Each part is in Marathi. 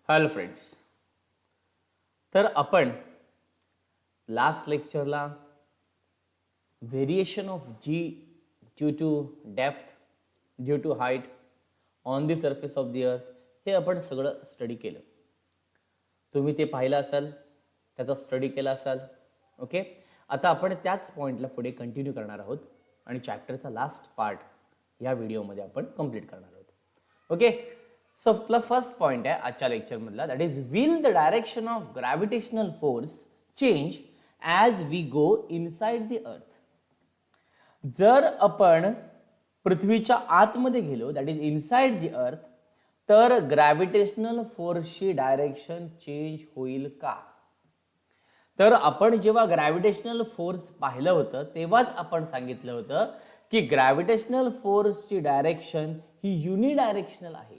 Hello friends. तर आपण लास्ट लेक्चरला variation of g due to depth, due to height on the surface of the earth हे आपण सगळं स्टडी केलं. तुम्ही ते पाहिलं असाल, त्याचा स्टडी केला असाल. ओके, आता आपण त्याच पॉईंटला पुढे कंटिन्यू करणार आहोत आणि चॅप्टरचा लास्ट पार्ट या व्हिडिओमध्ये आपण कंप्लीट करणार आहोत. ओके, सो आपला फर्स्ट पॉइंट आहे आजच्या लेक्चर मधला, that is will the direction of gravitational force change as we go inside the earth. जर आपण पृथ्वीच्या आतमध्ये गेलो, दॅट इज इनसाइड द अर्थ, तर ग्रॅव्हिटेशनल फोर्सची डायरेक्शन चेंज होईल का? तर आपण जेव्हा ग्रॅव्हिटेशनल फोर्स पाहिलं होतं तेव्हाच आपण सांगितलं होतं की ग्रॅव्हिटेशनल फोर्सची डायरेक्शन ही युनिडायरेक्शनल आहे.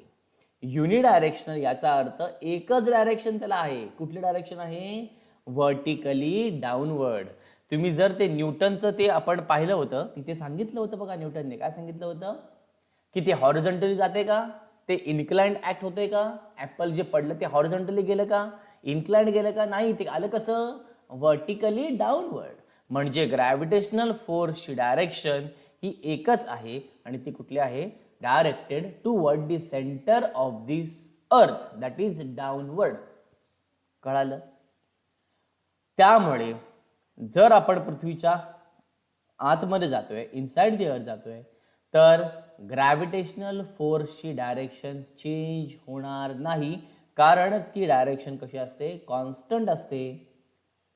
युनिडायरेक्शनल याचा अर्थ एकच डायरेक्शन त्याला आहे. कुठली डायरेक्शन आहे? Vertically downward. तुम्ही जर ते न्यूटनचं ते आपण पाहिलं होतं, तिथे सांगितलं होतं बघा, न्यूटनने काय सांगितलं होतं की ते हॉरिझॉन्टली जाते का, ते इन्क्लाइंड ऍक्ट होते का, ऍपल जे पडलं ते हॉरिझॉन्टली गेलं का, इन्क्लाइंड गेलं का, नाही, ते आलं कसं, व्हर्टिकली डाऊनवर्ड. म्हणजे ग्रॅव्हिटेशनल फोर्सची डायरेक्शन ही एकच आहे आणि ती कुठली आहे? Directed toward the centre of this earth, that is downward. कळालं? त्यामुळे जर आपण पृथ्वीच्या आतमध्ये जातोय, इनसाइड द अर्थ जातोय, तर ग्रॅव्हिटेशनल फोर्सची डायरेक्शन चेंज होणार नाही, कारण ती डायरेक्शन कशी असते? कॉन्स्टंट असते,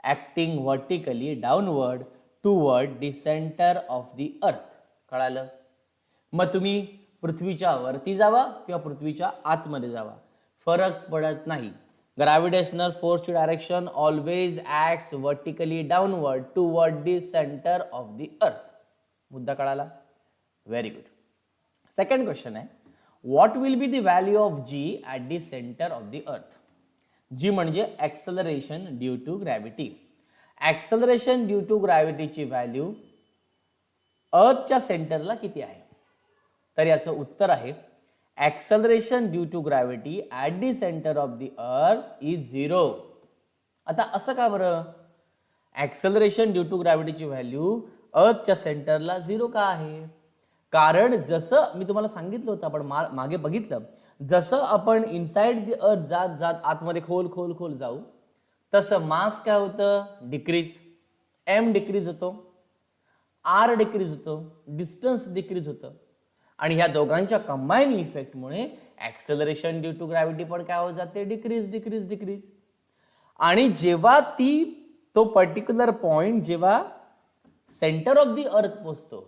acting vertically downward toward the centre of the अर्थ. कळालं? मग तुम्ही पृथ्वीच्या वरती जावा किंवा पृथ्वीच्या आतमध्ये जावा, फरक पडत नाही. ग्रॅव्हिटेशनल फोर्सची direction always acts vertically downward toward the centre of the earth. मुद्दा कळाला? Very good. सेकंड क्वेश्चन आहे, what will be the value of g at the centre of the earth? G म्हणजे acceleration due to gravity. Acceleration due to ग्रॅव्हिटीची व्हॅल्यू अर्थच्या सेंटरला किती आहे? तर याचं उत्तर आहे acceleration due to gravity at the centre of the earth is 0. आता असं का बरं? ऍक्सलरेशन ड्यू टू ग्रॅव्हिटीची व्हॅल्यू अर्थच्या सेंटरला 0 का आहे? कारण जसं मी तुम्हाला सांगितलं होतं, आपण मागे बघितलं, जसं आपण इनसाइड द अर्थ जात जात आतमध्ये खोल खोल खोल जाऊ, तसं मास काय होतं? डिक्रीज. एम डिक्रीज होतो, आर डिक्रीज होतो, डिस्टन्स डिक्रीज होतं, आणि ह्या दोघांच्या कंबाईन इफेक्टमुळे ऍक्सेलरेशन ड्यू टू ग्रॅव्हिटी पण काय होत जाते? Decrease decrease decrease. आणि जेव्हा तो पर्टिक्युलर पॉइंट जेव्हा सेंटर ऑफ द अर्थ पोहोचतो,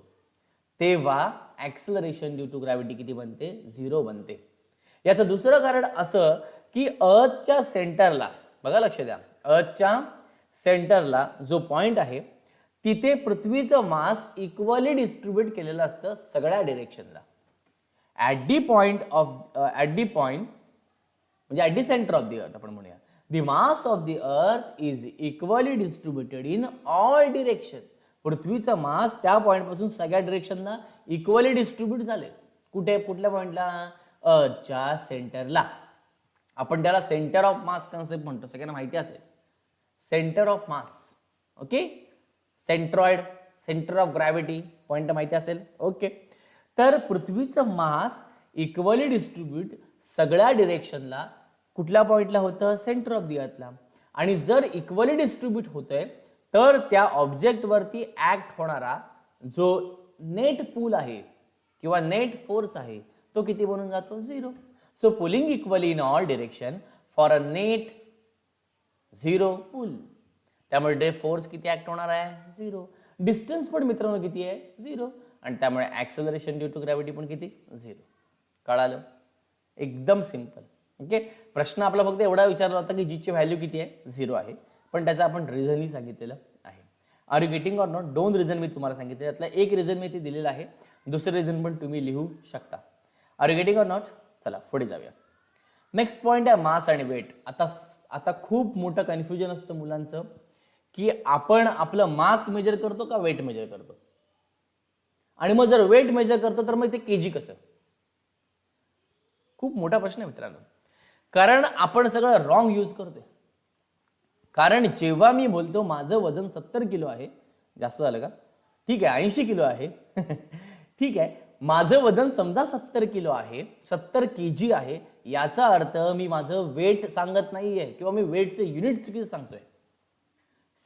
तेव्हा ऍक्सेलरेशन ड्यू टू ग्रॅव्हिटी किती बनते? 0 बनते. याचं दुसरं कारण असं की अर्थच्या सेंटरला, बघा लक्ष द्या, अर्थच्या सेंटरला जो पॉइंट आहे तिथे पृथ्वीचं मास इक्वली डिस्ट्रीब्यूट केलेलं असतं सगळ्या डिरेक्शनला. ऍट दी पॉइंट म्हणजे at the centre of the अर्थ आपण म्हणूया, the mass of the earth is equally distributed in all direction. पृथ्वीचं मास त्या पॉइंट पासून सगळ्या डिरेक्शनला इक्वली डिस्ट्रीब्यूट झाले. कुठे? कुठल्या पॉइंटला? अर्थच्या सेंटरला. आपण त्याला सेंटर ऑफ मास कन्सेप्ट म्हणतो, सगळ्यांना माहिती असेल. Centre of mass, okay, centroid, centre of gravity, point माहिती असेल. ओके, तर पृथ्वीचं मास इक्वली डिस्ट्रीब्यूट सगळ्या डिरेक्शनला कुठल्या पॉइंटला होतं? सेंटर ऑफ द अर्थला. आणि जर इक्वली डिस्ट्रीब्यूट होतोय तर त्या ऑब्जेक्ट वरती ऍक्ट होणारा जो नेट पूल आहे किंवा नेट फोर्स आहे तो किती बनून जातो? 0. So pulling equally in all direction for a net 0 पुल. त्यामुळे फोर्स किती ऍक्ट होणार आहे? 0. डिस्टन्स पण मित्रांनो किती आहे? 0. आणि त्यामुळे ऍक्सेलरेशन ड्यू टू ग्रॅव्हिटी पण किती? 0. कळालं? एकदम सिंपल. ओके, प्रश्न आपला फक्त एवढा विचारला होता की जीची व्हॅल्यू किती आहे? 0 आहे, पण त्याचं आपण रिझनही सांगितलेलं आहे. Are you getting or not? 2 reason मी तुम्हाला सांगितले, त्यातला एक रिझन मी ते दिलेलं आहे, दुसरं रिझन पण तुम्ही लिहू शकता. Are you getting or not? चला पुढे जाऊया. नेक्स्ट पॉइंट आहे मास आणि वेट. आता खूप मोठं कन्फ्युजन असतं मुलांचं की आपण आपलं मास मेजर करतो का वेट मेजर करतो, आणि मग जर वेट मेजर करतो तर मग ते केजी कसं? खूप मोठा प्रश्न आहे मित्रांनो. कारण आपण सगळं रॉंग यूज करतोय. कारण जेव्हा मी बोलतो माझं वजन 70 किलो आहे, जास्त झालं का? ठीक आहे, 80 किलो आहे. ठीक आहे, माझं वजन समजा 70 किलो आहे, 70 केजी आहे, याचा अर्थ मी माझं वेट सांगत नाहीये किंवा मी वेटचे युनिट चुकीचं सांगतोय.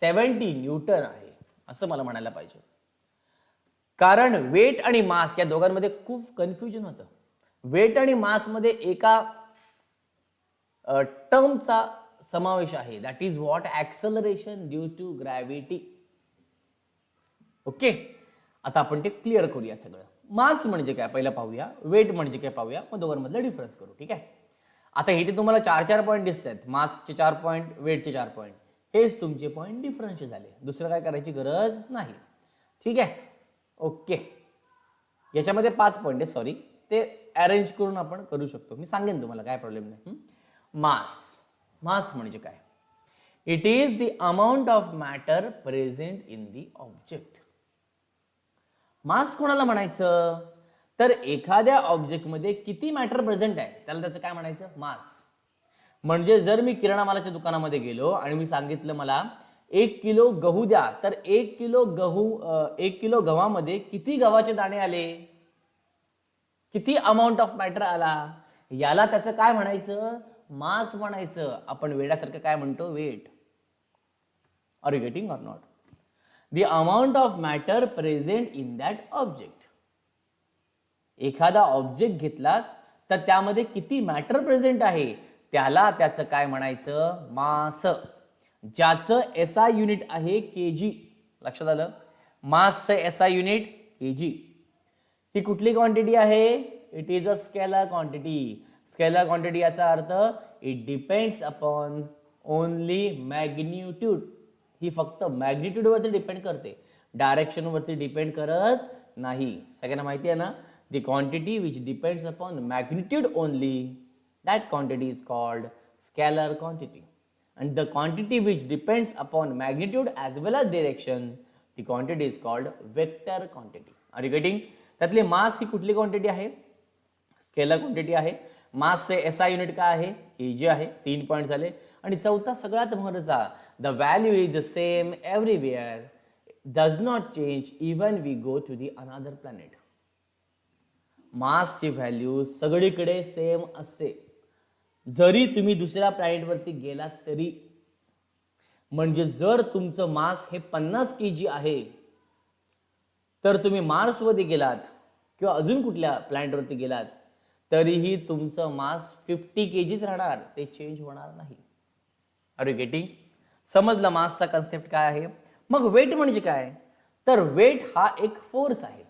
70 न्यूटन आहे असं मला म्हणायला पाहिजे. कारण वेट आणि मास या दोघांमध्ये खूप कन्फ्युजन होतं. वेट आणि मास मध्ये एका टर्मचा समावेश आहे, that is what acceleration due to gravity. Okay, आता आपण ते क्लिअर करूया सगळं. मास म्हणजे काय पहिलं पाहूया, वेट म्हणजे काय पाहूया, मग दोघांमधला डिफरन्स करू. ठीक आहे, आता इथे तुम्हाला 4 पॉईंट दिसत आहेत. मासचे 4 पॉईंट, वेटचे 4 पॉईंट. हेच तुमचे पॉईंट डिफरन्स झाले, दुसरं काय करायची गरज नाही. ठीक आहे, ओके. याच्यामध्ये 5 पॉईंट आहे, सॉरी, ते अरेंज करून आपण करू शकतो. मी सांगेन तुम्हाला, काय प्रॉब्लेम नाही. मास, मास म्हणजे काय? It is the amount of matter present in the object. Mass कोणाला म्हणायचं? तर एखाद्या ऑब्जेक्टमध्ये किती मॅटर प्रेझेंट आहे त्याला त्याचं काय म्हणायचं? मास. म्हणजे जर मी किराणा मालाच्या दुकानामध्ये गेलो आणि मी सांगितलं मला 1 किलो गहू द्या, तर 1 किलो गव्हामध्ये किती गव्हाचे दाणे आले, किती अमाऊंट ऑफ मॅटर आला, याला त्याचं काय म्हणायचं? मास म्हणायचं. आपण वेड्यासारखं काय म्हणतो? Wait. Are you getting or not? The amount of matter present in that object. एखादा ऑब्जेक्ट घेतला तर त्यामध्ये किती मॅटर प्रेझेंट आहे त्याला त्याचं काय म्हणायचं? मास. ज्याचं एसआय युनिट आहे केजी. लक्षात आलं? मासचं एसआय युनिट केजी. ही कुठली क्वांटिटी आहे? It is a scalar quantity. Scalar quantity याचा अर्थ it depends upon only magnitude. ही फक्त मॅग्निट्यूड वरती डिपेंड करते, डायरेक्शन वरती डिपेंड करत नाही. सगळ्यांना माहिती आहे ना? The quantity which depends upon magnitude only, that quantity is called scalar quantity. and the quantity which depends upon magnitude as well as direction, the quantity is called vector quantity. Are you getting? त्यातली मास ही कुठली क्वांटिटी आहे? स्केलर क्वांटिटी आहे. मासचे एसआय युनिट काय आहे? केजी आहे. 3 पॉइंट झाले. आणि चौथा सगळ्यात महत्त्वाचा, the value is the same everywhere, does not change even we go to the another planet. मासची व्हॅल्यू सगळीकडे सेम असते, जरी तुम्ही दुसऱ्या प्लॅनेटवरती गेलात तरी. म्हणजे जर तुमचं मास हे 50 केजी आहे, तर तुम्ही मार्समध्ये गेलात किंवा अजून कुठल्या प्लॅनेटवरती गेलात तरीही तुमचं मास 50 केजीच राहणार, ते चेंज होणार नाही. Are you getting? समजलं मासचा कन्सेप्ट काय आहे? मग वेट म्हणजे काय? तर वेट हा एक फोर्स आहे.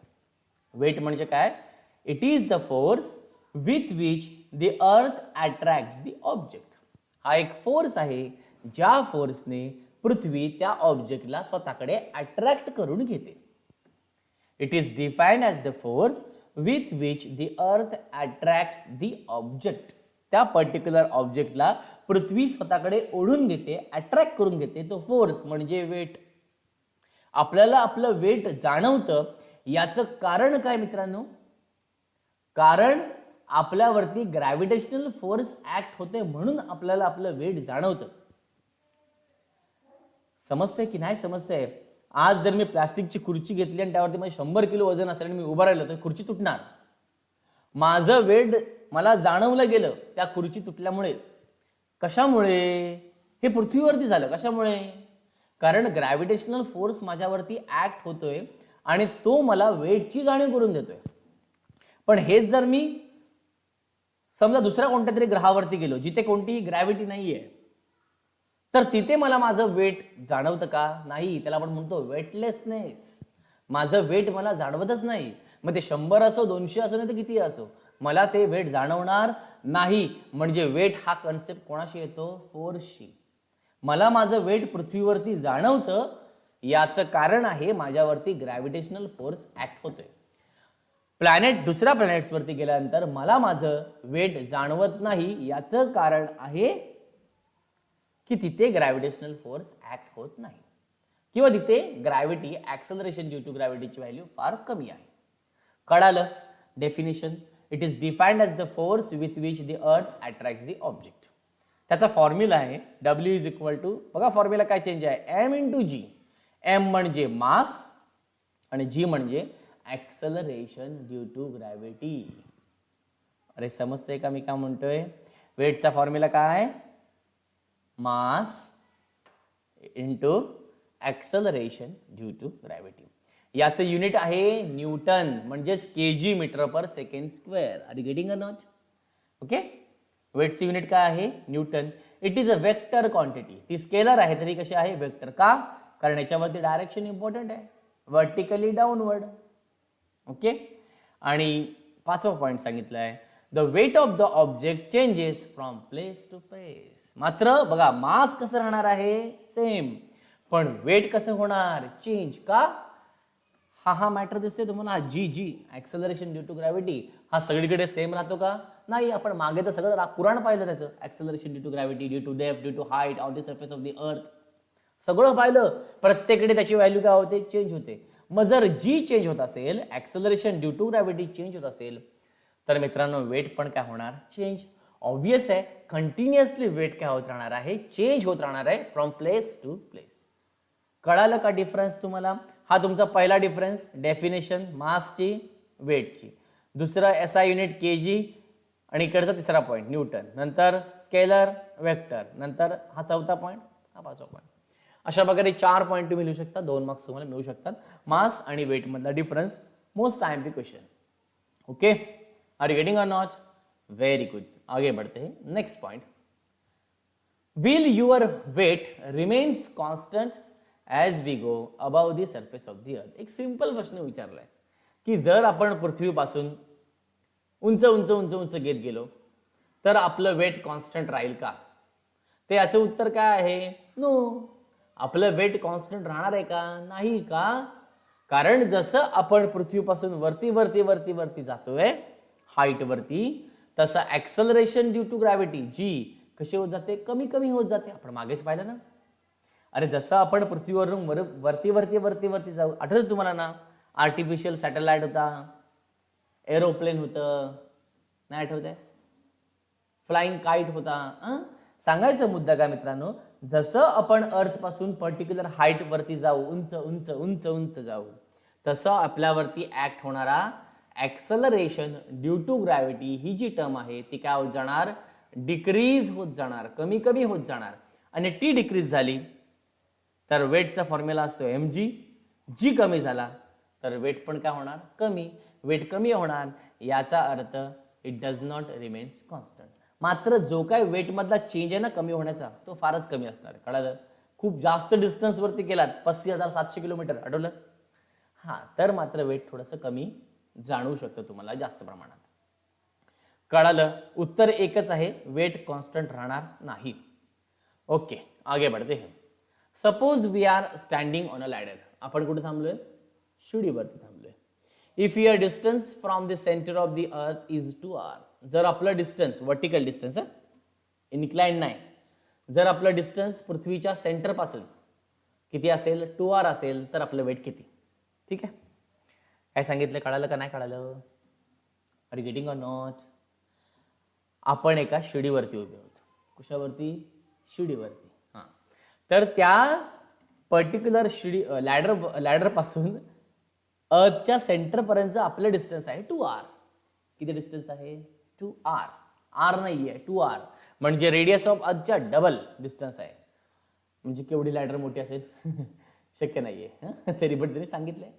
वेट म्हणजे काय? It is the force with which the earth attracts the object. हा एक फोर्स आहे ज्या फोर्सने पृथ्वी त्या ऑब्जेक्टला स्वतःकडे अट्रॅक्ट करून घेते. It is defined as the force with which the earth attracts the object. त्या पर्टिक्युलर ऑब्जेक्टला पृथ्वी स्वतःकडे ओढून घेते, अट्रॅक्ट करून घेते, तो फोर्स म्हणजे वेट. आपल्याला आपलं वेट जाणवतं, याचं कारण काय मित्रांनो? कारण आपल्यावरती ग्रॅव्हिटेशनल फोर्स ऍक्ट होते, म्हणून आपल्याला आपलं वेट जाणवतं. समजतंय की नाही समजतंय? आज जर मी प्लास्टिकची खुर्ची घेतली आणि त्यावरती माझे 100 किलो वजन असेल आणि मी उभा राहिलो तर खुर्ची तुटणार. माझं वेट मला जाणवलं गेलं त्या खुर्ची तुटल्यामुळे. कशामुळे? हे पृथ्वीवरती झालं. कशामुळे? कारण ग्रॅव्हिटेशनल फोर्स माझ्यावरती ऍक्ट होतोय आणि तो मला वेटची जाणीव करून देतोय. पण हेच जर मी समजा दुसऱ्या कोणत्या तरी ग्रहावरती गेलो जिथे कोणतीही ग्रॅव्हिटी नाहीये, तर तिथे मला माझं वेट जाणवतं का? नाही. त्याला आपण म्हणतो वेटलेसनेस. माझं वेट मला जाणवतच नाही. मग ते 100 असो, 200 असो, नाही तर किती असो, मला ते वेट जाणवणार नाही. म्हणजे वेट हा कन्सेप्ट कोणाशी येतो? फोर्सशी. मला माझं वेट पृथ्वीवरती जाणवतं, याचं कारण आहे माझ्यावरती ग्रॅव्हिटेशनल फोर्स ऍक्ट होतोय. प्लॅनेट दुसऱ्या प्लॅनेट्सवरती गेल्यानंतर मला माझं वेट जाणवत नाही, याचं कारण आहे की तिथे ग्रॅव्हिटेशनल फोर्स ऍक्ट होत नाही किंवा तिथे ग्रॅव्हिटी, ऍक्सलरेशन ड्यू टू ग्रॅव्हिटीची व्हॅल्यू फार कमी आहे. कळालं definition? It is defined as the force with which the earth attracts the object. त्याचा फॉर्म्युला आहे डब्ल्यू इज इक्वल टू, बघा फॉर्म्युला काय चेंज आहे, एम इंटू जी. एम म्हणजे मास आणि जी म्हणजे ऍक्सलरेशन ड्यू टू ग्रॅव्हिटी. अरे समजतंय का मी काय म्हणतोय? वेटचा फॉर्म्युला काय, mass into acceleration due to gravity. याचं युनिट आहे न्यूटन म्हणजेच KG metre per second square. Are you getting or not? Okay, वेटचं युनिट काय आहे, newton. It is a vector quantity. ती स्केलर आहे तरी कशी आहे, वेक्टर. का? कारण याच्यावरती डायरेक्शन इम्पॉर्टंट आहे, वर्टिकली डाऊनवर्ड. ओके, आणि 5वा पॉइंट सांगितलाय, the weight of the object changes from place to place. मात्र बघा मास कसं राहणार आहे, सेम, पण वेट कसं होणार, चेंज. का? हा मॅटर दिसते तुम्हाला, जी जी ऍक्सेलरेशन ड्यू टू ग्रॅव्हिटी, हा सगळीकडे सेम राहतो का? नाही. आपण मागे तर सगळं पुराण पाहिलं त्याचं, acceleration due to gravity, due to depth, due to height on the surface of the earth, सगळं पाहिलं. प्रत्येकडे त्याची व्हॅल्यू काय होते, चेंज होते. मग जर जी चेंज होत असेल, acceleration due to gravity change होत असेल, तर मित्रांनो वेट पण काय होणार, चेंज. ऑब्वियस आहे, कंटिन्युअसली वेट काय होत राहणार आहे, चेंज होत राहणार आहे फ्रॉम प्लेस टू प्लेस. कळालं का डिफरन्स तुम्हाला? हा तुमचा पहिला डिफरन्स, डेफिनेशन मासची वेटची. दुसरा एसआय युनिट केजी, आणि इकडचा तिसरा पॉईंट न्यूटन. नंतर स्केलर, वेक्टर. नंतर हा चौथा पॉईंट, हा 5वा पॉईंट. अशा प्रकारे 4 पॉईंट तुम्ही लिहू शकता, 2 मार्क्स तुम्हाला मिळू शकतात. मास आणि वेट मधला difference, most IMP question. Okay, are you getting or not? Very good. आगे बढ़ते हैं, next point. Will your weight remains constant as we go above the surface of the earth. एक सिंपल प्रश्न विचारलाय की जर आपण पृथ्वीपासून उंच उंच उंच उंच घेत गेलो तर आपलं वेट कॉन्स्टंट राहील का? ते याचं उत्तर काय आहे, नो. आपलं वेट कॉन्स्टंट राहणार आहे का? नाही. का? कारण जसं आपण पृथ्वीपासून वरती वरती वरती वरती जातोय हाईट वरती, तसं ऍक्सलरेशन ड्यू टू ग्रॅव्हिटी जी कशी होत जाते, कमी कमी होत जाते. आपण मागेच पाहिलं ना. अरे जसं आपण पृथ्वीवरून वरती वरती वरती वरती जाऊ, आठवतं तुम्हाला ना, आर्टिफिशियल सॅटेलाइट होता, एरोप्लेन होतं, नाही आठवत आहे, फ्लाइंग काइट होता. सांगायचं मुद्दा काय मित्रांनो, जसं आपण अर्थ पासून पर्टिक्युलर हाईट वरती जाऊ, उंच उंच उंच उंच जाऊ, तसं आपल्यावरती ऍक्ट होणारा ऍक्सलरेशन ड्यू टू ग्रॅव्हिटी ही जी टर्म आहे ती काय होत जाणार, डिक्रीज होत जाणार, कमी कमी होत जाणार. आणि टी डिक्रीज झाली तर वेटचा फॉर्म्युला असतो mg. जी कमी झाला तर वेट पण काय होणार, कमी. वेट कमी होणार, याचा अर्थ it does not remains constant. मात्र जो काय वेट मधला चेंज आहे ना कमी होण्याचा, तो फारच कमी असणार. कळालं? खूप जास्त डिस्टन्स वरती गेलात, 35,700 किलोमीटर, आठवलं, हा, तर मात्र वेट थोडंसं कमी जाणवू शकतो तुम्हाला जास्त प्रमाणात. कळालं? उत्तर एकच आहे, वेट कॉन्स्टंट राहणार नाही. ओके, आगे बढ़ते हैं. Suppose we are standing on a ladder. आपण कुठे थांबलोय, शिडीवरती थांबलोय. If your distance from the centre of the earth is 2r. जर आपलं डिस्टन्स, वर्टिकल डिस्टन्स, इन्क्लाइंड नाही, जर आपलं डिस्टन्स पृथ्वीच्या सेंटर पासून किती असेल, 2r असेल, तर आपलं वेट किती? ठीक आहे, काय सांगितलं, कळालं का नाही कळालं? Are you getting or not? आपण एका शिडीवरती उभे आहोत. कशावरती? शिडीवरती. हां, तर त्या पर्टिक्युलर शिडी लॅडर पासून अर्थच्या सेंटर पर्यंत आपलं डिस्टन्स आहे 2r. किती डिस्टन्स आहे? 2r. r नाही आहे, 2r. म्हणजे रेडियस ऑफ अर्थच्या डबल डिस्टन्स आहे. म्हणजे केवढी लॅडर मोठी असेल शक्य नाहीये, तरी पण त्यांनी सांगितलंय,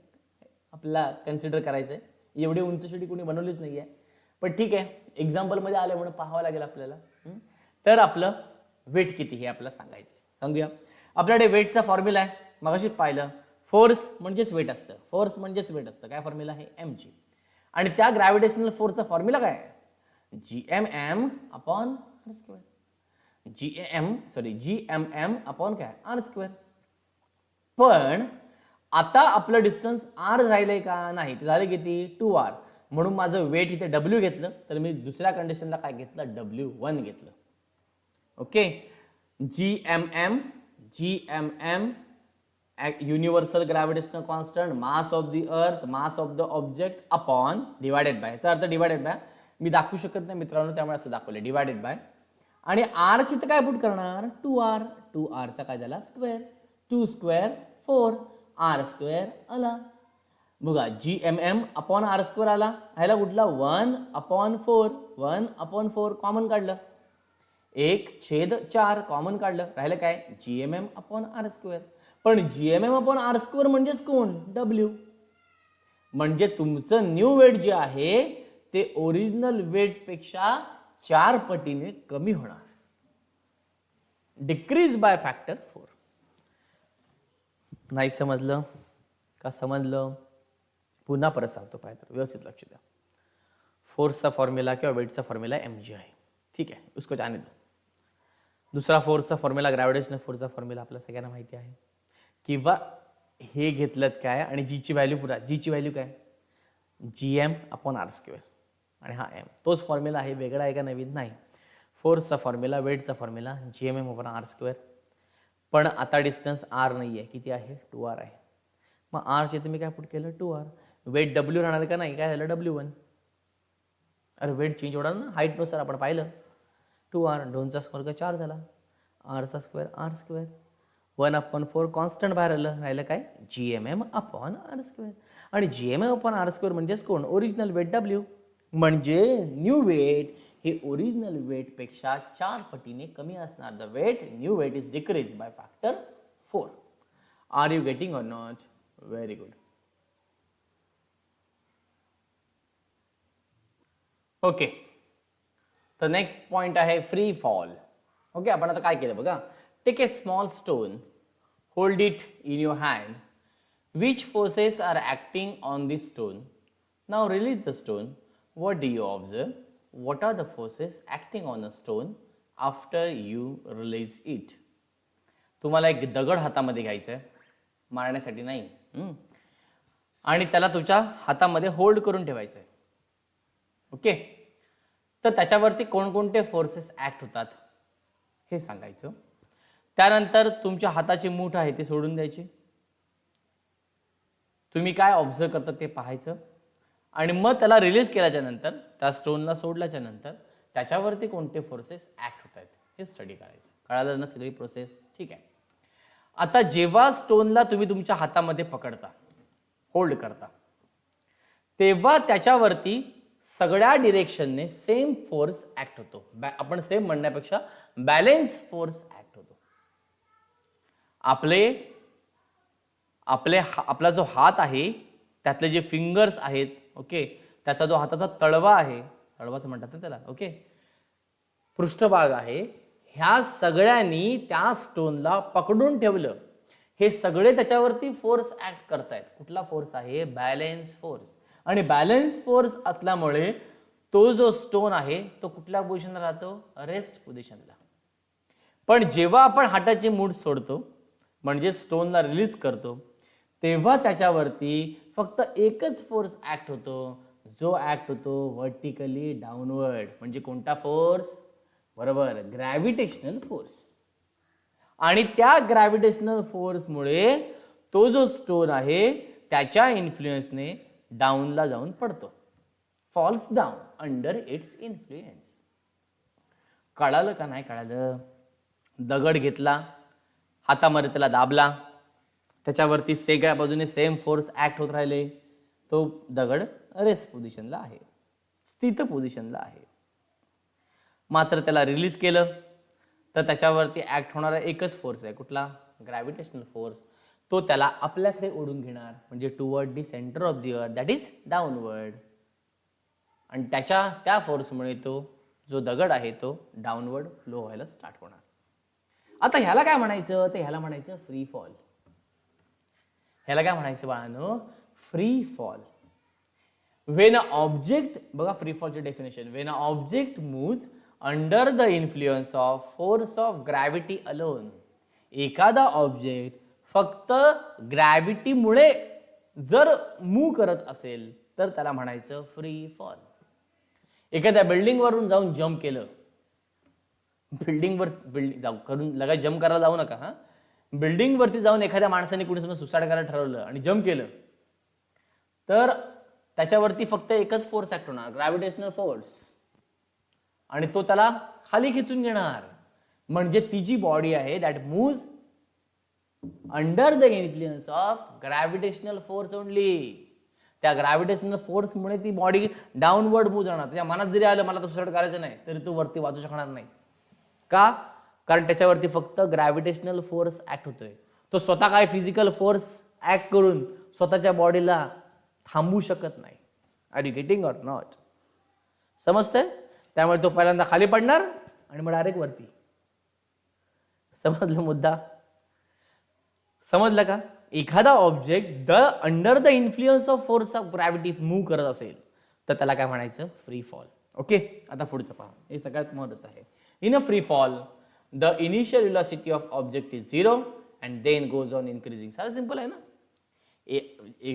आपल्याला कन्सिडर करायचंय. एवढी उंच शिडी कोणी बनवलीच नाहीये, पण ठीक आहे, एक्झाम्पल मध्ये आले म्हणून पाहावं लागेल आपल्याला. तर आपलं वेट किती हे आपल्याला सांगायचंय. सांगूया. आपल्याकडे वेटचा फॉर्म्युला आहे, मगाशी पाहिलं, फोर्स म्हणजेच वेट असतं. फोर्स म्हणजेच वेट असतं. काय फॉर्म्युला आहे? mg. आणि त्या ग्रॅव्हिटेशनल फोर्सचा फॉर्म्युला काय आहे? gmm upon r square. gmm upon काय, r स्क्वेअर. पण आता आपलं डिस्टन्स r राहिलंय का? नाही, ते झाले किती? 2r. म्हणून माझं वेट इथे w घेतलं, तर मी दुसऱ्या कंडिशनला काय घेतलं? w1 घेतलं. Okay, gmm universal gravitational constant, mass of the अर्थ, मास of the object upon divided by, याचा अर्थ डिवायडेड बाय मी दाखवू शकत नाही मित्रांनो, त्यामुळे असं दाखवले डिवायडेड बाय. आणि आर ची तर काय पुट करणार 2r. 2r चा काय झाला स्क्वेअर. 2 स्क्वेअर 4 r स्क्वेअर आला. बघा GMM अपॉन आर स्क्वेअर आला. ह्याला कुठला 1/4. 1/4 कॉमन काढलं. 1/4 कॉमन काढलं. राहिलं काय GMM अपॉन आर स्क्वेअर. पण GMM अपॉन आर स्क्वेअर म्हणजेच कोण W. म्हणजे तुमचं न्यू वेट जे आहे ते ओरिजिनल वेट पेक्षा 4 पटीने कमी होणार. Decrease by factor 4. नाही समजलं का? समजलं? पुन्हा परत सांगतो पाहिजे तर व्यवस्थित लक्ष द्या. फोर्सचा फॉर्म्युला किंवा वेटचा फॉर्म्युला mg आहे. ठीक आहे, उसको जाने दो. दुसरा फोर्सचा फॉर्म्युला, ग्रॅव्हिटेशनल फोर्सचा फॉर्म्युला आपल्या सगळ्यांना माहिती आहे. किंवा हे घेतलं काय आणि जी ची व्हॅल्यू पुरा, जी ची व्हॅल्यू काय GM अपॉन आर स्क्वेअर आणि हा m. तोच फॉर्म्युला आहे, वेगळा आहे का नवीन? नाही. फोर्सचा फॉर्म्युला, वेटचा formula GMM upon R square. पण आता डिस्टन्स r नाही आहे, किती आहे 2r आहे. मग r चे तुम्ही काय पुट केलं 2r. वेट W राहणार का नाही? काय झालं W1. अरे वेट चेंज होणार ना हाईट नुसार, आपण पाहिलं. 2r 2चा स्क्वेअर 4 झाला. r चा स्क्वेअर r स्क्वेअर. 1/4 कॉन्स्टंट बाहेर आलं. राहिलं काय GMM अपॉन आर स्क्वेअर. आणि GMM अपॉन आर स्क्वेअर म्हणजेच कोण? Original weight W. म्हणजे न्यू वेट हे ओरिजिनल वेट पेक्षा 4 पटीने कमी असणार. The weight, new weight is decrease by factor 4. Are you getting or not? Very good. Okay, तर नेक्स्ट पॉइंट आहे फ्री फॉल. ओके, आपण आता काय केलं बघा. Take a small stone, hold it in your hand. Which forces are acting on this stone? Now release the stone. What do you observe? What are the forces acting on a stone after you release it? तुम्हाला एक दगड हातामध्ये घ्यायचा आहे, मारण्यासाठी नाही, आणि त्याला तुमच्या हातामध्ये होल्ड करून ठेवायचं आहे. ओके, तर त्याच्यावरती कोणकोणते फोर्सेस ऍक्ट होतात हे सांगायचं. त्यानंतर तुमच्या हाताची मूठ आहे ती सोडून द्यायची. तुम्ही काय ऑब्झर्व करता ते पाहायचं. आणि मग त्याला रिलीज केल्याच्या नंतर, त्या स्टोनला सोडल्याच्या नंतर त्याच्यावरती कोणते फोर्सेस ऍक्ट होत आहेत हे स्टडी करायचं. कळालं ना सगळी प्रोसेस? ठीक आहे. आता जेव्हा स्टोनला तुम्ही तुमच्या हातामध्ये पकडता, होल्ड करता, तेव्हा त्याच्यावरती सगळ्या डिरेक्शनने सेम फोर्स ऍक्ट होतो. आपण सेम म्हणण्यापेक्षा बॅलेन्स फोर्स ऍक्ट होतो. आपला जो हात आहे त्यातले जे फिंगर्स आहेत, ओके, त्याचा जो हाताचा तळवा आहे, तळवाच म्हणतात ना त्याला, ओके, पृष्ठभाग आहे, ह्या सगळ्यांनी त्या स्टोनला पकडून ठेवलं. हे सगळे त्याच्यावरती फोर्स ऍक्ट करतायत. कुठला फोर्स आहे? Balance force. आणि बॅलेन्स फोर्स असल्यामुळे तो जो स्टोन आहे तो कुठल्या पोझिशनला राहतो? रेस्ट पोझिशनला. पण जेव्हा आपण हाताची मूठ सोडतो, म्हणजे स्टोनला रिलीज करतो, तेव्हा त्याच्यावरती फक्त एकच फोर्स ऍक्ट होतो, जो ऍक्ट होतो व्हर्टिकली डाऊनवर्ड. म्हणजे कोणता फोर्स? बरोबर, ग्रॅव्हिटेशनल फोर्स. आणि त्या ग्रॅव्हिटेशनल फोर्समुळे तो जो स्टोन आहे त्याच्या इन्फ्लुएन्सने डाऊनला जाऊन पडतो. Falls down under its influence. कळालं का नाही कळालं? दगड घेतला, हातामध्ये त्याला दाबला, त्याच्यावरती सगळ्या बाजूने सेम फोर्स ऍक्ट होत राहिले, तो दगड रेस्ट पोझिशनला आहे, स्थित पोझिशनला आहे. मात्र त्याला रिलीज केलं तर त्याच्यावरती ऍक्ट होणारा एकच फोर्स आहे. कुठला? Gravitational force. तो त्याला आपल्याकडे ओढून घेणार, म्हणजे toward the centre of the अर्थ, दॅट इज डाऊनवर्ड. आणि त्या फोर्समुळे तो जो दगड आहे तो डाऊनवर्ड फ्लो व्हायला स्टार्ट होणार. आता ह्याला काय म्हणायचं? तर ह्याला म्हणायचं फ्री फॉल. ह्याला काय म्हणायचं बाळांनो? Free fall. When a object, बघा फ्री फॉलची definition, when a object moves under the influence of force of gravity alone. एखादा ऑब्जेक्ट फक्त ग्रॅव्हिटीमुळे जर मूव्ह करत असेल तर त्याला म्हणायचं फ्री फॉल. एखाद्या बिल्डिंगवरून जाऊन जम्प केलं, बिल्डिंग जाऊ करून लगाय जम्प करायला जाऊ नका हा. बिल्डिंग वरती जाऊन एखाद्या माणसाने कुणी समजा सुसाईड करायला ठरवलं आणि जम्प केलं तर त्याच्यावरती फक्त एकच फोर्स ऍक्ट होणार, ग्रॅव्हिटेशनल फोर्स. आणि तो त्याला खाली खेचून घेणार. म्हणजे ती जी बॉडी आहे that moves under the influence of gravitational force only. त्या ग्रॅव्हिटेशनल फोर्समुळे ती बॉडी डाऊनवर्ड मूव्ह जाणार. त्याच्या मनात जरी आलं मला तो सुसाईड करायचं नाही तरी तो वरती वाचू शकणार नाही. का? कारण त्याच्यावरती फक्त ग्रॅव्हिटेशनल फोर्स ऍक्ट होतोय. तो स्वतः काय फिजिकल फोर्स ऍक्ट करून स्वतःच्या बॉडीला थांबवू शकत नाही. Are you getting or not? समजतंय? त्यामुळे तो पहिल्यांदा खाली पडणार आणि मग डायरेक्ट वरती. समजलं मुद्दा? समजलं का? एखादा object under the influence of force of gravity move करत असेल तर त्याला काय म्हणायचं? Free fall. ओके, आता पुढचं पहा, हे सगळ्यात महत्त्वाचं आहे. In a free fall the initial velocity of object is 0 and then goes on increasing. सारं सिंपल आहे ना.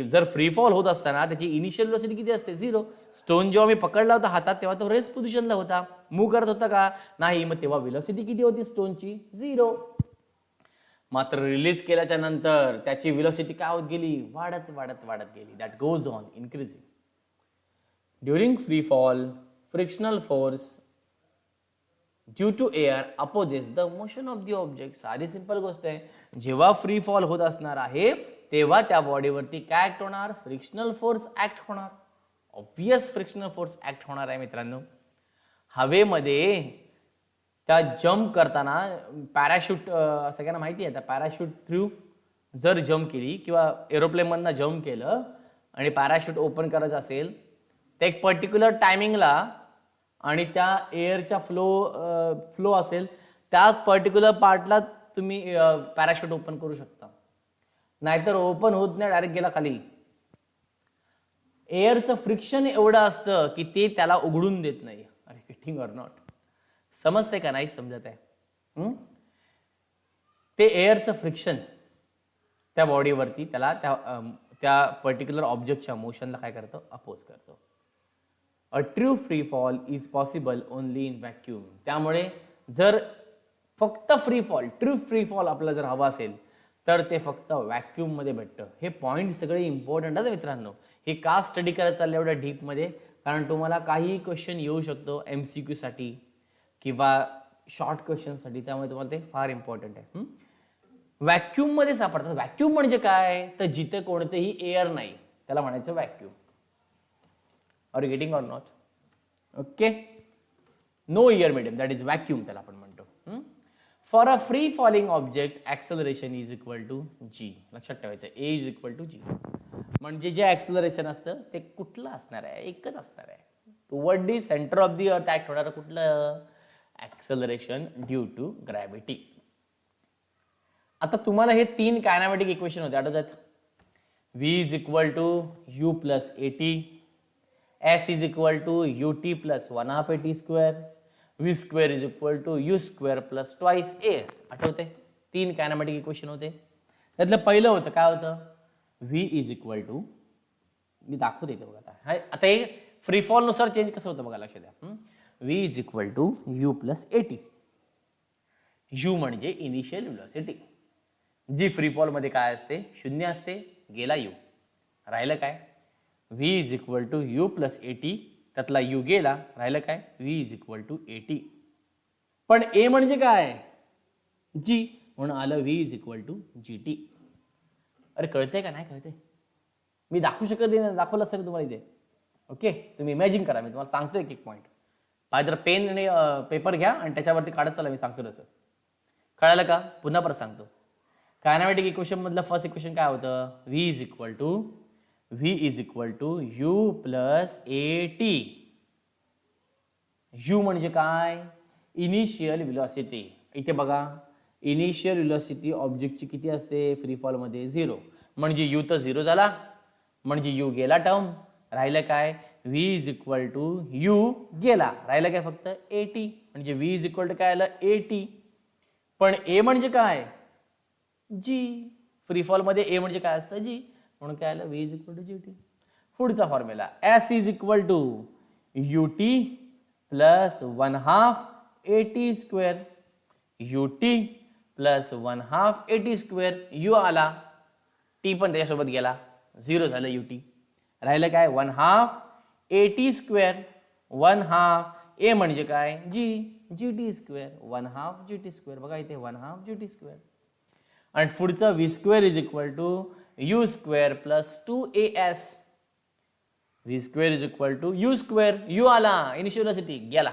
जर फ्री फॉल होत असताना त्याची इनिशियल व्हेलॉसिटी किती असते? 0. स्टोन जेव्हा मी पकडला होता हातात तेव्हा तो रेस्ट पोझिशनला होता, मूव्ह करत होता का? नाही. मग तेव्हा व्हेलॉसिटी किती होती स्टोनची? 0. मात्र रिलीज केल्याच्या नंतर त्याची व्हेलॉसिटी काय होत गेली? वाढत वाढत वाढत गेली. That goes on increasing. During free fall frictional force due to air opposes the motion of the object. सारी सिंपल गोष्ट आहे. जेव्हा फ्री फॉल होत असणार आहे तेव्हा त्या बॉडीवरती काय ऍक्ट होणार? फ्रिक्शनल फोर्स ऍक्ट होणार. ऑब्वियस फ्रिक्शनल फोर्स ऍक्ट होणार आहे मित्रांनो. हवेमध्ये त्या जम्प करताना पॅराशूट सगळ्यांना माहिती आहे, त्या पॅराशूट थ्रू जर जम्प केली किंवा एरोप्लेनमधनं जम्प केलं आणि पॅराशूट ओपन करायचं असेल तर एक पर्टिक्युलर टायमिंगला आणि त्या एअरच्या फ्लो असेल त्या पर्टिक्युलर पार्टला तुम्ही पॅराशूट ओपन करू शकता. नाहीतर ओपन होत नाही, डायरेक्ट गेला खाली. एअरचं फ्रिक्शन एवढं असतं की ते त्याला उघडून देत नाही. Are you getting or not? समजते का? नाही समजत आहे? ते एअरचं फ्रिक्शन त्या बॉडीवरती त्याला त्या पर्टिक्युलर ऑब्जेक्टच्या मोशनला काय करतं? अपोज करतो. A true free fall is possible only in vacuum. त्यामुळे जर फक्त free fall, true free fall आपल्याला जर हवा असेल तर ते फक्त व्हॅक्यूम मध्ये भेटतं. हे पॉईंट सगळे इम्पॉर्टंट आहे मित्रांनो. हे का स्टडी करायचं चाललं एवढ्या डीपमध्ये? कारण तुम्हाला काही क्वेश्चन येऊ शकतो MCQ साठी किंवा शॉर्ट क्वेश्चनसाठी, त्यामुळे तुम्हाला ते फार इम्पॉर्टंट आहे. व्हॅक्यूम मध्ये सापडतात. व्हॅक्यूम म्हणजे काय? तर जिथे कोणतेही एअर नाही त्याला म्हणायचं vacuum. Are you getting or not? Okay, no air medium, that is vacuum त्याला आपण म्हणतो. For a free falling object acceleration is equal to g. लक्षात ठेवायचं, a is equal to g. म्हणजे जे ऍक्सेलरेशन असतं ते कुठलं असणार आहे? एकच असणार आहे. Toward the centre of the earth act होणार कुठलं? Acceleration due to gravity. आता तुम्हाला हे 3 कायनॅमेटिक इक्वेशन होते आठवतात? V is equal to U plus AT, S is equal to UT plus 1/2 AT square, V square is equal to U square plus twice AS. आठवते? 3 कायनॅमेटिक इक्वेशन होते. त्यातलं पहिलं होतं काय होतं? V इज इक्वल टू, मी दाखवते ते बघा आता हे फ्री फॉल नुसार चेंज कसं होतं बघा, लक्ष द्या. V is equal to U plus AT. U म्हणजे इनिशियल व्हेलॉसिटी, जी फ्री फॉल मध्ये काय असते? 0 असते. गेला U, राहिलं काय? V is equal to U plus AT. त्यातला U गेला, राहिलं काय? V is equal to AT. पण A म्हणजे काय? G, म्हणून आलं V is equal to GT. अरे कळतंय का? नाही कळतंय? मी दाखवू शकत नाही, दाखवलं असेल तुम्हाला इथे. ओके, तुम्ही इमॅजिन करा, मी तुम्हाला सांगतो एक पॉईंट. पाहिजे तर पेन आणि पेपर घ्या आणि त्याच्यावरती काढत चला, मी सांगतो तसं. कळालं का? पुन्हा परत सांगतो. कायनॅमेटिक इक्वेशन मधलं फर्स्ट इक्वेशन काय होतं? V is equal to U plus AT. U म्हणजे काय? Initial velocity. इथे बघा, इनिशियल व्हेलॉसिटी ऑब्जेक्टची किती असते फ्री फॉल मध्ये? 0. म्हणजे U तर 0 झाला, म्हणजे U गेला टर्म, राहिलं काय? V is equal to U गेला, राहिलं काय? फक्त AT. म्हणजे V इज इक्वल टू काय आलं? AT. पण A म्हणजे काय? G. फ्री फॉल मध्ये A म्हणजे काय असतं? G. म्हणून काय आलं? V is equal to GT. पुढचा formula S is equal to UT plus 1/2 AT square. UT plus 1/2 AT square. U आला, T पण त्याच्यासोबत गेला, 0 झालं UT, राहिलं काय? 1/2 AT स्क्वेअर. 1/2 ए म्हणजे काय g, g t square, 1/2 g t square. बघा इथे 1/2 जी टी स्क्वेअर. आणि पुढचं v square is equal to u square plus 2as. V square is equal to u square, u आला इनिशियल व्हेलोसिटी गेला,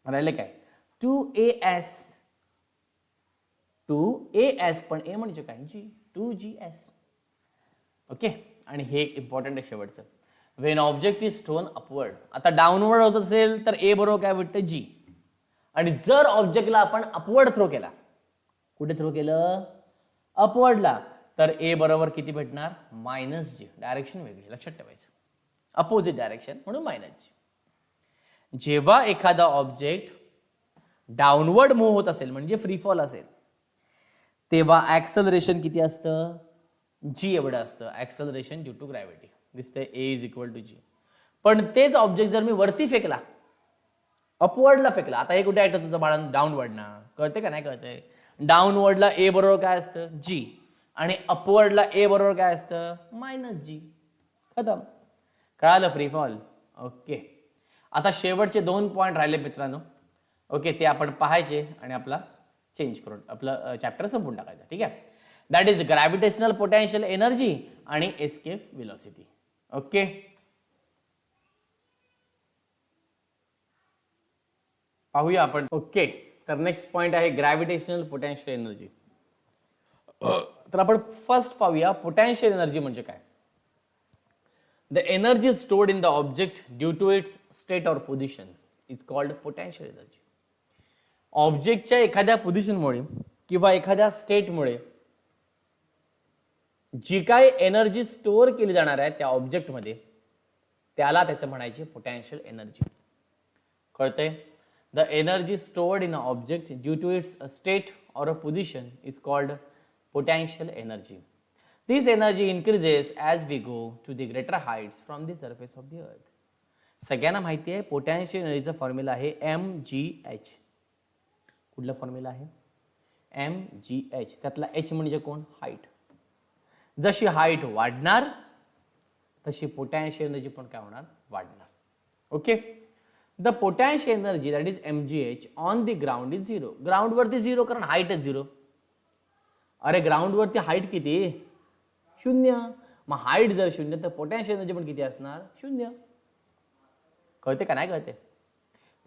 राहिले काय 2as. 2as पण ए म्हणजे काय जी, 2gs. ओके. आणि हे इम्पॉर्टंट आहे शेवटचं. Wien object is throne upward. आता डाऊनवर्ड होत असेल तर ए बरोबर काय भेटतं जी. आणि जर ऑब्जेक्टला आपण अपवर्ड थ्रो केला, कुठे थ्रो केलं अपवर्डला, तर ए बरोबर किती भेटणार मायनस जी. डायरेक्शन वेगळी लक्षात ठेवायचं, अपोजिट डायरेक्शन म्हणून मायनस जी. जेव्हा एखादा ऑब्जेक्ट डाऊनवर्ड मूव्ह होत असेल म्हणजे फ्री फॉल असेल, तेव्हा ऍक्सलरेशन किती असतं जी एवढं असतं. ऍक्सलरेशन ड्यू टू ग्रॅव्हिटी दिसतंय ए इज इक्वल टू जी. पण तेच ऑब्जेक्ट जर मी वरती फेकला, अपवर्डला फेकला, आता हे कुठे ऐकत होतं बाळांनो डाऊनवर्डना, कळते का नाही कळतंय. डाऊनवर्डला ए बरोबर काय असतं जी, आणि अपवर्डला ए बरोबर काय असतं मायनस जी. खतम. कळालं फ्री फॉल. ओके. आता शेवटचे 2 पॉईंट राहिले मित्रांनो. ओके, ते आपण पाहायचे आणि आपला चेंज करून आपलं चॅप्टर संपून टाकायचं. ठीक आहे. That is gravitational potential energy आणि एस्केप व्हेलॉसिटी. ओके. पाहूया आपण. ओके, तर नेक्स्ट पॉइंट आहे ग्रॅव्हिटेशनल पोटेन्शियल एनर्जी. तर आपण फर्स्ट पाहूया पोटेन्शियल एनर्जी म्हणजे काय. The energy stored in the object due to its state or position is called potential energy. ऑब्जेक्टच्या एखाद्या पोझिशनमुळे किंवा एखाद्या स्टेटमुळे जी काय एनर्जी स्टोअर केली जाणार आहे त्या ऑब्जेक्टमध्ये, त्याला त्याचं म्हणायचे पोटेन्शियल एनर्जी. कळतंय. The energy stored in a object due to its state or a position is called potential energy. This energy increases as we go to the greater heights from the surface of the earth. सगळ्यांना माहिती आहे पोटेन्शियल एनर्जीचा फॉर्म्युला आहे mgh. कुठला फॉर्म्युला आहे mgh. त्यातला h म्हणजे कोण हाईट. जशी हाईट वाढणार तशी पोटेन्शियल एनर्जी पण काय होणार वाढणार. Okay. The potential energy that is mgh on the ground is zero. Ground वरती झिरो कारण हाईट इज झिरो. अरे ग्राउंड वरती हाईट किती शून्य. मग हाईट जर शून्य तर पोटेन्शियल एनर्जी पण किती असणार शून्य. कळते का नाही कळते.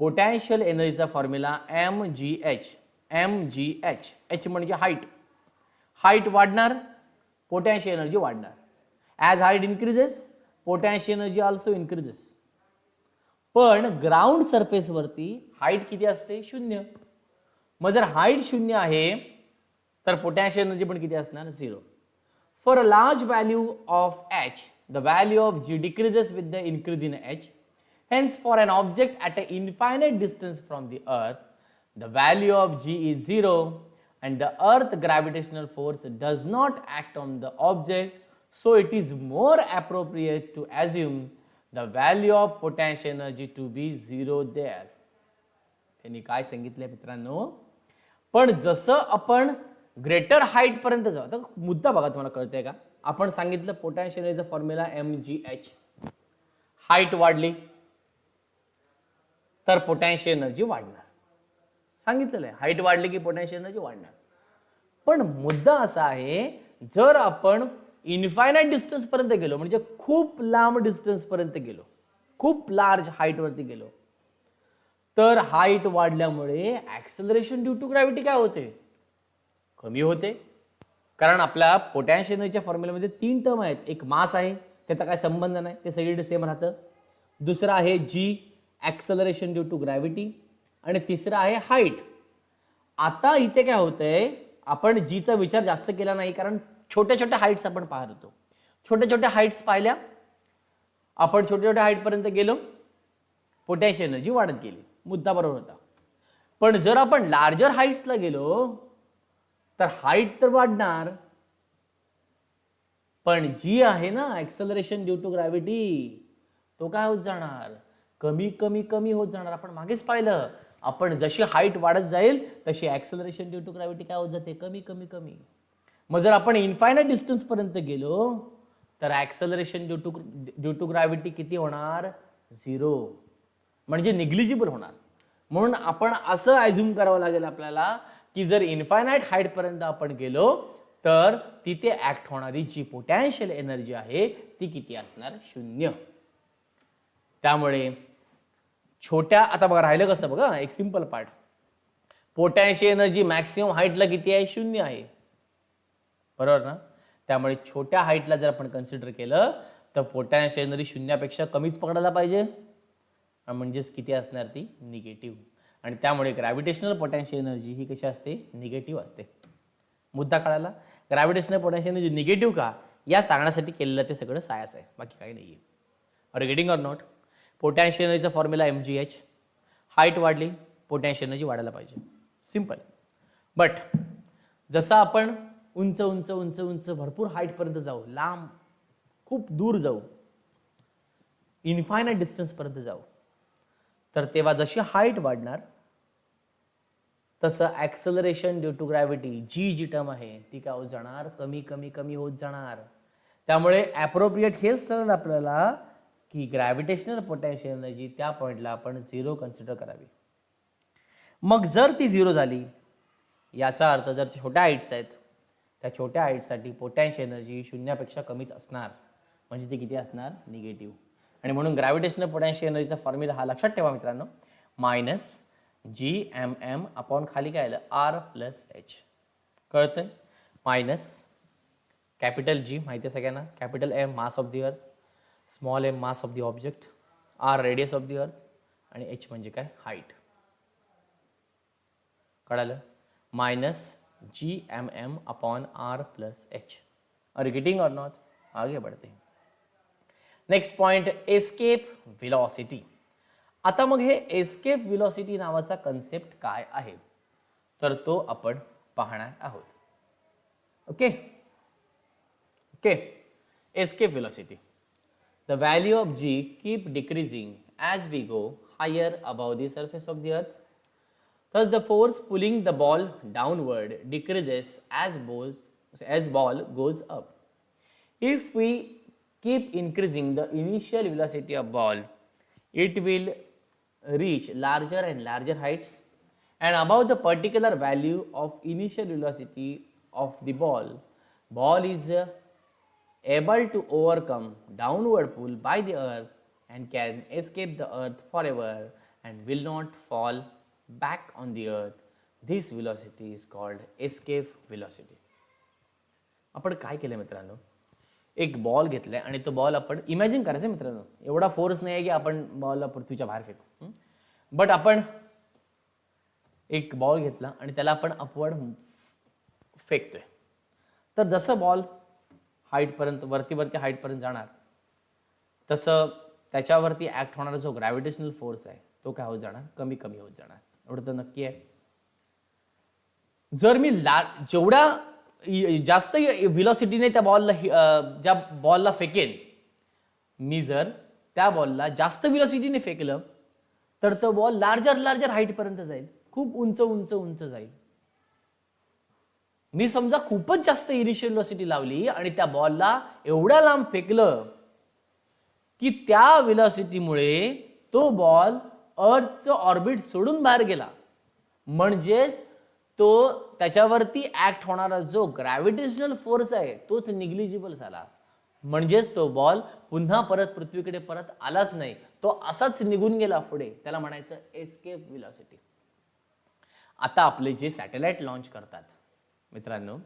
पोटेन्शियल एनर्जीचा फॉर्म्युला mgh. mgh h म्हणजे हाईट. हाईट वाढणार पोटेन्शियल एनर्जी वाढणार. As height increases potential energy also increases. पण ग्राउंड सरफेस वरती हाईट किती असते शून्य. मग जर हाईट शून्य आहे तर पोटेन्शियल एनर्जी पण किती असणार zero. For a large value of h the value of g decreases with the increase in h. Hence, for an object at an infinite distance from the earth, the value of g is zero and the earth gravitational force does not act on the object, so it is more appropriate to assume the value of potential energy to be zero there. त्यांनी काय सांगितलंय मित्रांनो, पण जसं आपण ग्रेटर हाईट पर्यंत जाऊ, तर मुद्दा बघा तुम्हाला कळतंय का. आपण सांगितलं पोटेन्शियल एनर्जीचा फॉर्म्युला mgh. हाईट वाढली तर पोटेन्शियल एनर्जी वाढणार. सांगितलेलं आहे हाईट वाढली की पोटेन्शियल एनर्जी वाढणार. पण मुद्दा असा आहे जर आपण इन्फायनाइट डिस्टन्स पर्यंत गेलो, म्हणजे खूप लांब डिस्टन्स पर्यंत गेलो, खूप लार्ज हाईट वरती गेलो, तर हाईट वाढल्यामुळे ऍक्सेलरेशन ड्यू टू ग्रॅव्हिटी काय होते कमी होते. कारण आपल्या पोटेन्शियल एनर्जीच्या फॉर्म्युलामध्ये 3 टर्म आहेत. एक मास आहे त्याचा काय संबंध नाही, ते सगळीकडे सेम राहतं. दुसरा आहे जी ऍक्सेलरेशन ड्यू टू ग्रॅव्हिटी, आणि तिसरा आहे हाईट. आता इथे काय होतंय आपण जीचा विचार जास्त केला नाही कारण छोट्या छोट्या हाईट्स आपण पाहत होतो. छोट्या छोट्या हाईट्स पाहिल्या आपण, छोट्या छोट्या हाईट पर्यंत गेलो, पोटेन्शियल एनर्जी वाढत गेली. मुद्दा बरोबर होता. पण जर आपण लार्जर हाईट्सला गेलो तर हाईट तर वाढणार, पण जी आहे ना ऍक्सेलरेशन ड्यू टू ग्रॅव्हिटी तो काय होत जाणार कमी कमी कमी होत जाणार. आपण मागेच पाहिलं आपण जशी हाईट वाढत जाईल तशी ऍक्सेलरेशन ड्यू टू ग्रॅव्हिटी काय होत जाते कमी कमी कमी. मग जर आपण इन्फायनाइट डिस्टन्स पर्यंत गेलो तर ऍक्सेलरेशन ड्यू टू ग्रॅव्हिटी किती होणार झिरो. म्हणजे निग्लिजिबल होणार. म्हणून आपण असं ॲझ्युम करावं लागेल आपल्याला की जर इन्फायनाईट हाईट पर्यंत आपण गेलो तर तिथे ऍक्ट होणारी जी पोटॅन्शियल एनर्जी आहे ती किती असणार? 0. त्यामुळे छोट्या, आता बघा राहिलं कसं बघा, एक simple part. Potential energy maximum हाईटला किती आहे? 0 आहे, बरोबर ना? त्यामुळे छोट्या हाईटला जर आपण कन्सिडर केलं तर पोटॅन्शियल एनर्जी 0पेक्षा कमीच पकडायला पाहिजे, म्हणजेच किती असणार? ती निगेटिव्ह. आणि त्यामुळे ग्रॅव्हिटेशनल पोटॅन्शियल एनर्जी ही कशी असते? निगेटिव्ह असते. मुद्दा कळाला? ग्रॅव्हिटेशनल पोटॅन्शियल एनर्जी निगेटिव्ह का या सांगण्यासाठी केलेलं ते सगळं सायन्स आहे, बाकी काही नाहीये. Are getting or not? Potential एनर्जीचा फॉर्म्युला mgh. हाईट वाढली, पोटॅन्शियल एनर्जी वाढायला पाहिजे, सिंपल. बट जसं आपण उंच उंच उंच उंच भरपूर हाईट पर्यंत जाऊ, लांब खूप दूर जाऊ, इन्फायनाईट डिस्टन्स पर्यंत जाऊ, तर तेव्हा जशी हाईट वाढणार तसं ऍक्सलरेशन ड्यू टू ग्रॅव्हिटी जी टर्म आहे ती काय होत जाणार? कमी कमी कमी होत जाणार. त्यामुळे ॲप्रोप्रिएट हेच ठरेल आपल्याला की ग्रॅव्हिटेशनल पोटॅन्शियल एनर्जी त्या पॉईंटला आपण 0 कन्सिडर करावी. मग जर ती 0 झाली, याचा अर्थ जर छोट्या हाईट्स आहेत त्या छोट्या हाईटसाठी पोटॅन्शियल एनर्जी 0पेक्षा कमीच असणार, म्हणजे ती किती असणार? निगेटिव्ह. आणि म्हणून ग्रॅव्हिटेशनल पोटॅन्शियल एनर्जीचा फॉर्म्युला हा लक्षात ठेवा मित्रांनो, -GMM अपॉन खाली काय आलं? R+H. कळतंय? मायनस कॅपिटल G माहिती आहे सगळ्यांना, capital M mass of the earth, small m mass of the object, R radius of the earth आणि H म्हणजे काय? हाईट. कळालं? -GMM upon R+H. Are getting or not? आगे बढ़ते हैं. Next point, escape velocity. आता मग हे एस्केप व्हेलॉसिटी नावाचा कन्सेप्ट काय आहे तर तो आपण पाहणार आहोत. Okay okay. Escape velocity. The value of g keep decreasing as we go higher above the surface of the earth. Thus, the force pulling the ball downward decreases as ball goes up. If we keep increasing the initial velocity of ball, it will reach larger and larger heights, and above the particular value of initial velocity of the ball is able to overcome downward pull by the earth and can escape the earth forever and will not fall back on the earth. This velocity is called escape velocity. आपण काय केलं मित्रांनो, एक बॉल घेतलाय आणि तो बॉल आपण इमॅजिन करायचं मित्रांनो, एवढा फोर्स नाही आहे की आपण बॉलला पृथ्वीच्या बाहेर फेकू, बट आपण एक बॉल घेतला आणि त्याला आपण अपवर्ड फेकतोय. तर जसं बॉल हाईट पर्यंत वरती हाईट पर्यंत जाणार तसं त्याच्यावरती ऍक्ट होणारा जो ग्रॅव्हिटेशनल फोर्स आहे तो काय होत जाणार? कमी कमी होत जाणार. एवढं तर नक्की आहे. जर मी जेवढ्या जास्त व्हेलॉसिटीने त्या बॉलला ज्या बॉलला फेकेल, मी जर त्या बॉलला जास्त व्हेलॉसिटीने फेकलं तर तो बॉल लार्जर हाईट पर्यंत जाईल, खूप उंच उंच उंच जाईल. मी समजा खूपच जास्त इनिशियल व्हेलॉसिटी लावली आणि त्या बॉलला एवढ्या लांब फेकलं की त्या व्हेलॉसिटीमुळे तो बॉल अर्थचं ऑर्बिट सोडून बाहेर गेला, म्हणजेच तो त्याच्यावरती ऍक्ट होणारा जो ग्रॅव्हिटेशनल फोर्स आहे तोच निग्लिजिबल झाला, म्हणजेच तो बॉल पुन्हा परत पृथ्वीकडे परत आलाच नाही, तो असाच निघून गेला पुढे. त्याला म्हणायचं एस्केप व्हेलॉसिटी. आता आपले जे सॅटेलाइट लॉन्च करतात मित्रांनो,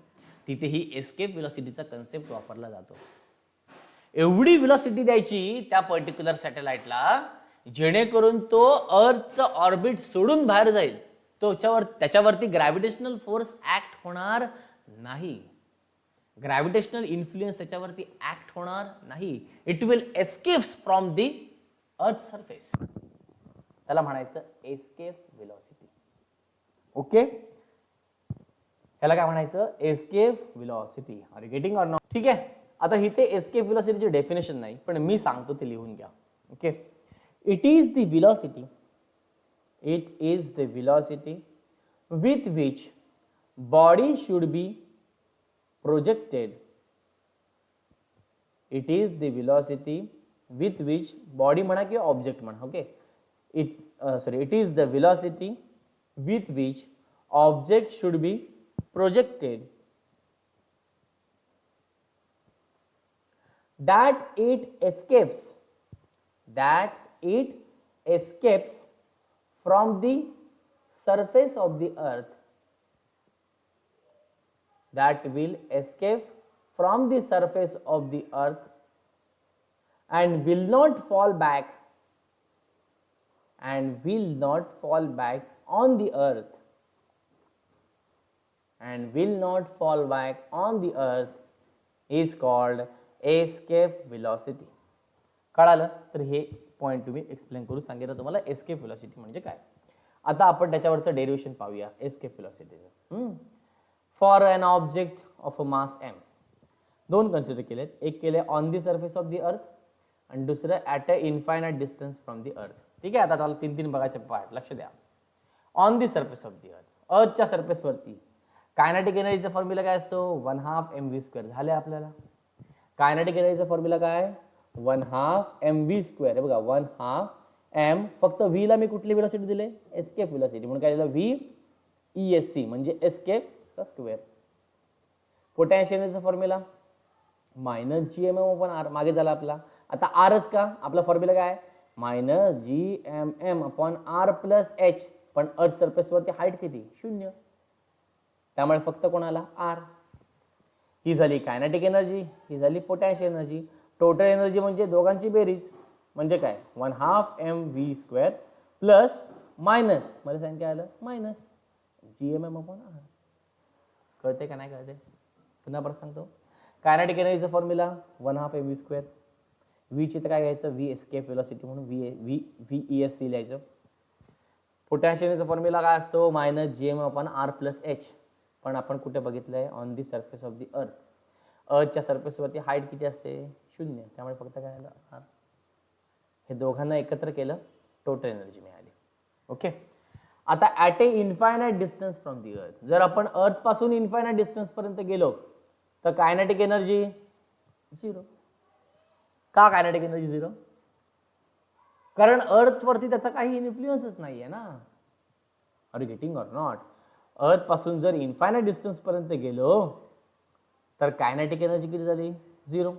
तिथे ही एस्केप व्हेलॉसिटीचा कन्सेप्ट वापरला जातो. एवढी व्हेलॉसिटी द्यायची त्या पर्टिक्युलर सॅटेलाइटला जेणेकरून तो अर्थचं ऑर्बिट सोडून बाहेर जाईल, त्याच्यावरती ग्रॅव्हिटेशनल फोर्स ऍक्ट होणार नाही, ग्रॅव्हिटेशनल इन्फ्लुएन्स त्याच्यावरती ऍक्ट होणार नाही. It will escapes from the earth surface. त्याला म्हणायचं एस्केप व्हेलॉसिटी. ओके, त्याला काय म्हणायचं? Escape velocity. Are you getting or not? ठीक आहे. आता इथे एस्केप व्हेलॉसिटीची डेफिनेशन नाही, पण मी सांगतो ते लिहून घ्या. Okay, it is the velocity with which body should be projected. It is the velocity with which body म्हणा किंवा ऑब्जेक्ट म्हणा, okay, it is the velocity with which object should be projected, that it escapes from the surface of the earth, that will escape from the surface of the earth and will not fall back on the earth, is called escape velocity. कळालं? तर हे पॉइंट तुम्ही एक्सप्लेन करू सांगितलं तुम्हाला एस्केप वेलोसिटी म्हणजे काय. आता आपण त्याच्यावरचं डेरिव्हेशन पाहूया एस्केप वेलोसिटीचं. For an object of a mass m, दोन कन्सिडर केलेत, एक केले on the surface of the earth आणि दुसरं at a infinite distance from the earth. ठीक आहे, आता त्याला तीन तीन बघायचे पार्ट, लक्ष द्या. On the surface of the अर्थ, अर्थच्या सरफेसवरती कायनेटिक एनर्जीचा फॉर्म्युला काय असतो, 1/2 mv². झाले आपल्याला. कायनेटिक एनर्जीचा फॉर्म्युला काय, 1/2 mv². हे बघा 1/2 m, फक्त v ला मी कुठली वेलोसिटी दिले, एस्केप वेलोसिटी, म्हणून काय दिलं v ESC म्हणजे एस्केप चा स्क्वेअर. पोटॅन्शियल एनर्जीचा फॉर्म्युला -gmm/r, मागे झाला आपला. आता आरच का, आपला फॉर्म्युला काय, -gmm/r + h, पण अर्थ सरफेस वरती हाईट किती, 0, त्यामुळे फक्त कोणाला, r. ही झाली कायनेटिक एनर्जी, ही झाली पोटॅन्शियल एनर्जी. टोटल एनर्जी म्हणजे दोघांची बेरीज, म्हणजे काय, 1/2 mv² प्लस मायनस, मला सांग काय आलं, मायनस gmm/r. कळते का नाही कळते, पुन्हा परत सांगतो. कायनेटिक एनर्जीचा फॉर्म्युला 1/2 mv², v ची तर काय घ्यायचं, v एस्केप वेलोसिटी म्हणून v ESC लिहायचं. पोटॅन्शियल एनर्जीचा फॉर्म्युला काय असतो, -gmm/r + h, पण आपण कुठे बघितलंय, on the surface of the अर्थ. अर्थच्या सरफेसवरती हाईट किती असते, 0, त्यामुळे फक्त काय आलं, r. हे दोघांना एकत्र केलं, टोटल एनर्जी मिळाली. ओके. आता at a infinite distance from the earth, जर आपण अर्थ पासून इन्फायनाइट डिस्टन्स पर्यंत गेलो तर कायनेटिक एनर्जी 0. का कायनेटिक एनर्जी 0, कारण अर्थ वरती त्याचा काही इन्फ्लुएन्सच नाहीये ना. Are you getting or not. Earth पासून जर इन्फायनाइट डिस्टन्स पर्यंत गेलो तर कायनेटिक एनर्जी किती झाली, 0.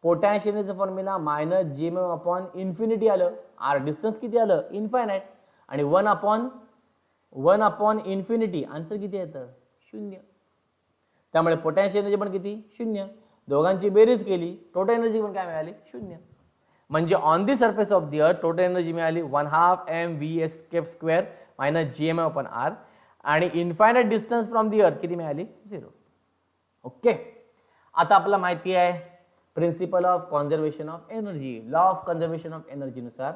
पोटॅन्शियल एनर्जीचा फॉर्म्युला -gmm/∞ आलं, आर डिस्टन्स किती आलं, इन्फायनाइट, आणि 1/∞ आन्सर किती येतं, 0. त्यामुळे पोटॅन्शियल एनर्जी पण किती, 0. दोघांची बेरीज केली, टोटल एनर्जी पण काय मिळाली, 0. म्हणजे on the surface of the अर्थ टोटल एनर्जी मिळाली 1/2 mv² - gmm/r, आणि इन्फायनाइट डिस्टन्स फ्रॉम दी अर्थ किती मिळाली, 0. ओके. आता आपल्याला माहिती आहे principle of conservation of energy, law of conservation of energy नुसार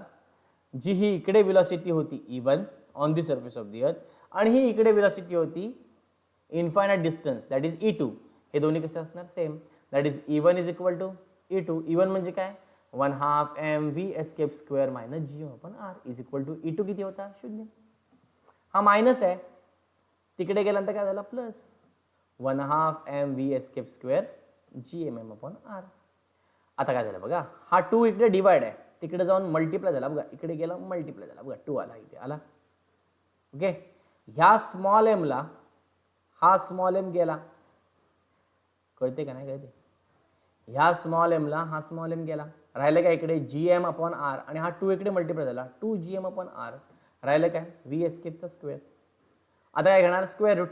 जी ही इकडे वेलोसिटी होती E1 on the surface of the earth, आणि ही इकडे वेलोसिटी होती infinite distance, that is E2. हे दोन्ही कसे असणार, same, that is E1 = E2. E1 म्हणजे काय, 1/2 mv² - gmm/r = E2 किती होता, 0. हा मायनस आहे, तिकडे गेल्यानंतर काय झालं, प्लस 1/2 mv² gmm/r. आता काय झालं बघा, हा 2 इकडे डिवाइड आहे, तिकडे जाऊन मल्टिप्लाय झाला बघा, इकडे गेला मल्टिप्लाय झाला बघा, 2 आला, इथे आला. ओके. ह्या स्मॉल एम ला हा स्मॉल एम गेला, कळते का नाही कळते, ह्या स्मॉल एम ला हा स्मॉल एम गेला, राहिलं काय इकडे gm/r, आणि हा 2 इकडे मल्टिप्लाय झाला, 2 gm/r, राहिलं काय, v एस्केपचा स्क्वेअर. आता काय घेणार, स्क्वेअर रूट,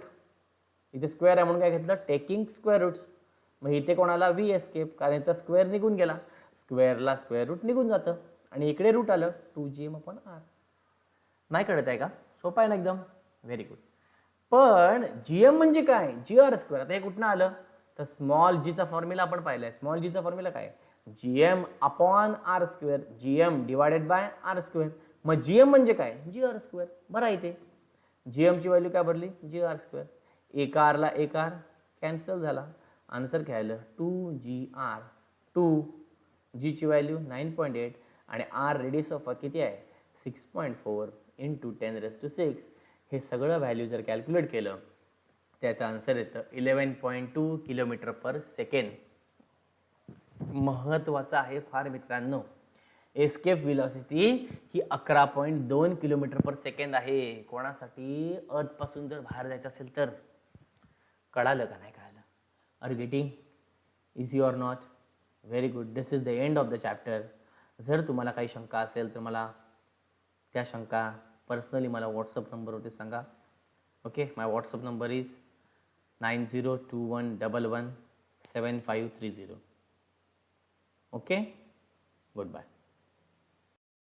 इथे स्क्वेअर आहे म्हणून काय घेतलं, टेकिंग स्क्वेअर रूट्स. मग इथे कोणाला, v एस्केप, कारण याचा स्क्वेअर निघून गेला, स्क्वेअरला स्क्वेअर रूट निघून जातं, आणि इकडे रूट आलं 2gm/r. नाही कळत आहे का, सोपं आहे ना एकदम, व्हेरी गुड. पण gm म्हणजे काय, gr². आता हे कुठनं आलं, तर स्मॉल जीचा फॉर्म्युला आपण पाहिलाय. स्मॉल जीचा फॉर्म्युला काय, gm/r², gm / r². मग gm म्हणजे काय, gr². बरं, इथे gm ची व्हॅल्यू काय भरली, gr². एक r ला एक r कॅन्सल झाला, आन्सर काय आलं, 2gr. 2 g ची व्हॅल्यू 9.8 आणि r रेडियस ऑफ किती आहे, 6.4 × 10⁶. हे सगळं व्हॅल्यू जर कॅल्क्युलेट केलं त्याचं आन्सर येतं 11.2 km/s. महत्वाचं आहे फार मित्रांनो, एस्केप व्हेलॉसिटी ही 11.2 किलोमीटर पर सेकंड आहे. कोणासाठी? अर्थ पासून जर बाहेर जायचं असेल तर. कळालं का नाही कळालं? Are you getting? Easy or not? Very good. This is the end of the chapter. जर तुम्हाला काही शंका असेल तर मला त्या शंका पर्सनली मला व्हॉट्सअप नंबरवरती सांगा. Okay, my WhatsApp number is 9021117530. Okay, good bye.